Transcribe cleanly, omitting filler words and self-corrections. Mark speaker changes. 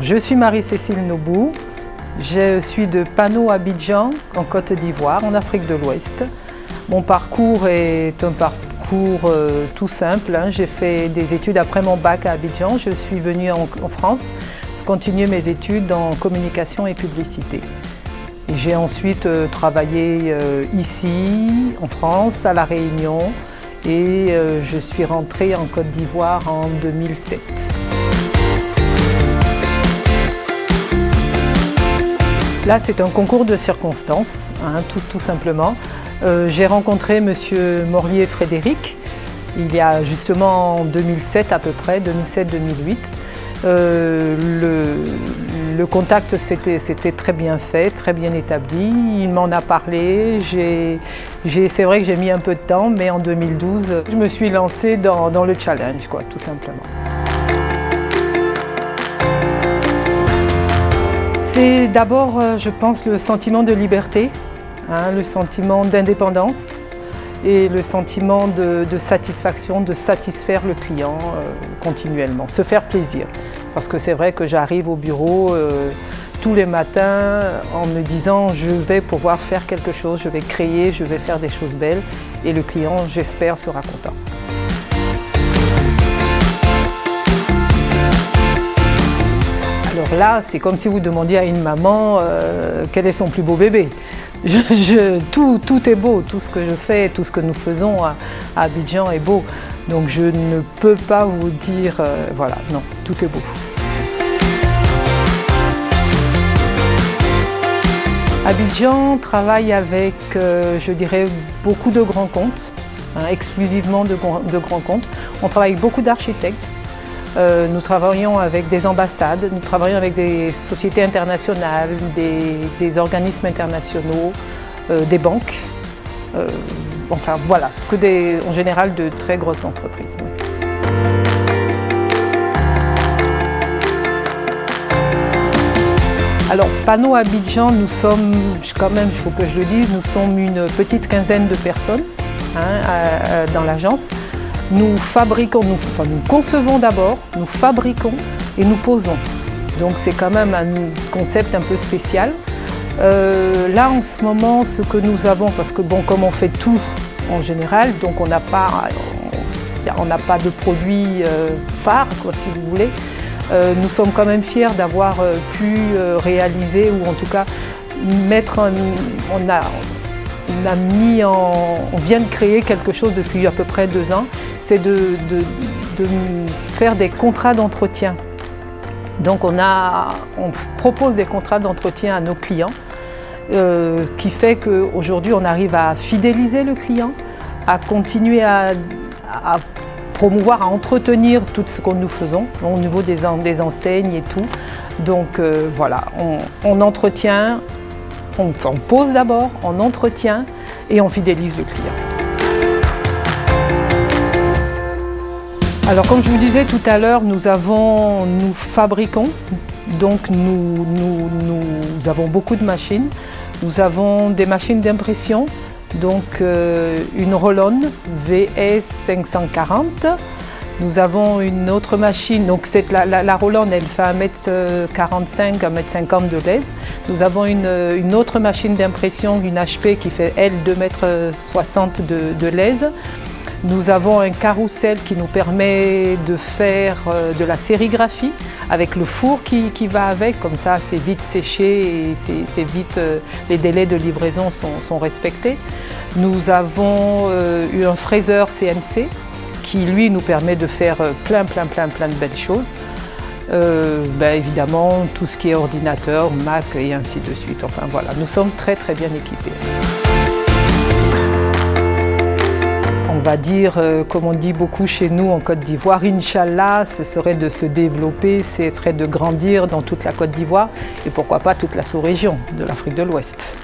Speaker 1: Alors, je suis Marie-Cécile Nobou, je suis de Pano Abidjan, en Côte d'Ivoire, en Afrique de l'Ouest. Mon parcours est un parcours tout simple. J'ai fait des études après mon bac à Abidjan. Je suis venue en France continuer mes études en communication et publicité. J'ai ensuite travaillé ici, en France, à La Réunion, et je suis rentrée en Côte d'Ivoire en 2007. Là, c'est un concours de circonstances, tout simplement. J'ai rencontré M. Morlier Frédéric, il y a justement en 2007 à peu près, 2007-2008. Le contact s'était très bien fait, très bien établi. Il m'en a parlé. C'est vrai que j'ai mis un peu de temps, mais en 2012, je me suis lancée dans le challenge, tout simplement. C'est d'abord, je pense, le sentiment de liberté, le sentiment d'indépendance et le sentiment de satisfaction, de satisfaire le client continuellement, se faire plaisir. Parce que c'est vrai que j'arrive au bureau tous les matins en me disant je vais pouvoir faire quelque chose, je vais créer, je vais faire des choses belles et le client, j'espère, sera content. Alors là, c'est comme si vous demandiez à une maman quel est son plus beau bébé. Tout est beau, tout ce que je fais, tout ce que nous faisons à Abidjan est beau. Donc je ne peux pas vous dire, voilà, non, tout est beau. Abidjan travaille avec, je dirais, beaucoup de grands comptes, exclusivement de grands comptes. On travaille avec beaucoup d'architectes. Nous travaillons avec des ambassades, nous travaillons avec des sociétés internationales, des organismes internationaux, des banques. Enfin voilà, en général de très grosses entreprises. Alors, Pano Abidjan, nous sommes, quand même, il faut que je le dise, nous sommes une petite quinzaine de personnes dans l'agence. Nous fabriquons, nous concevons d'abord, nous fabriquons et nous posons. Donc c'est quand même un concept un peu spécial. Là en ce moment, ce que nous avons, parce que bon, comme on fait tout en général, donc on n'a pas de produit phare, si vous voulez. Nous sommes quand même fiers d'avoir pu réaliser, ou en tout cas on vient de créer quelque chose depuis à peu près 2 ans, c'est de faire des contrats d'entretien. Donc on propose des contrats d'entretien à nos clients, qui fait qu'aujourd'hui on arrive à fidéliser le client, à continuer à promouvoir, à entretenir tout ce que nous faisons au niveau des enseignes et tout. Donc voilà, on entretient, on pose d'abord, on entretient et on fidélise le client. Alors comme je vous disais tout à l'heure, nous fabriquons, donc nous avons beaucoup de machines. Nous avons des machines d'impression, donc une Rollon VS 540. Nous avons une autre machine, donc la Rollon, elle fait 1m45, 1m50 de lèse. Nous avons une autre machine d'impression, une HP qui fait elle 2m60 de lèse. Nous avons un carrousel qui nous permet de faire de la sérigraphie avec le four qui va avec, comme ça c'est vite séché et c'est vite, les délais de livraison sont respectés. Nous avons eu un fraiseur CNC qui lui nous permet de faire plein de belles choses. Évidemment tout ce qui est ordinateur, Mac et ainsi de suite. Enfin voilà, nous sommes très bien équipés. On va dire, comme on dit beaucoup chez nous en Côte d'Ivoire, Inch'Allah, ce serait de se développer, ce serait de grandir dans toute la Côte d'Ivoire et pourquoi pas toute la sous-région de l'Afrique de l'Ouest.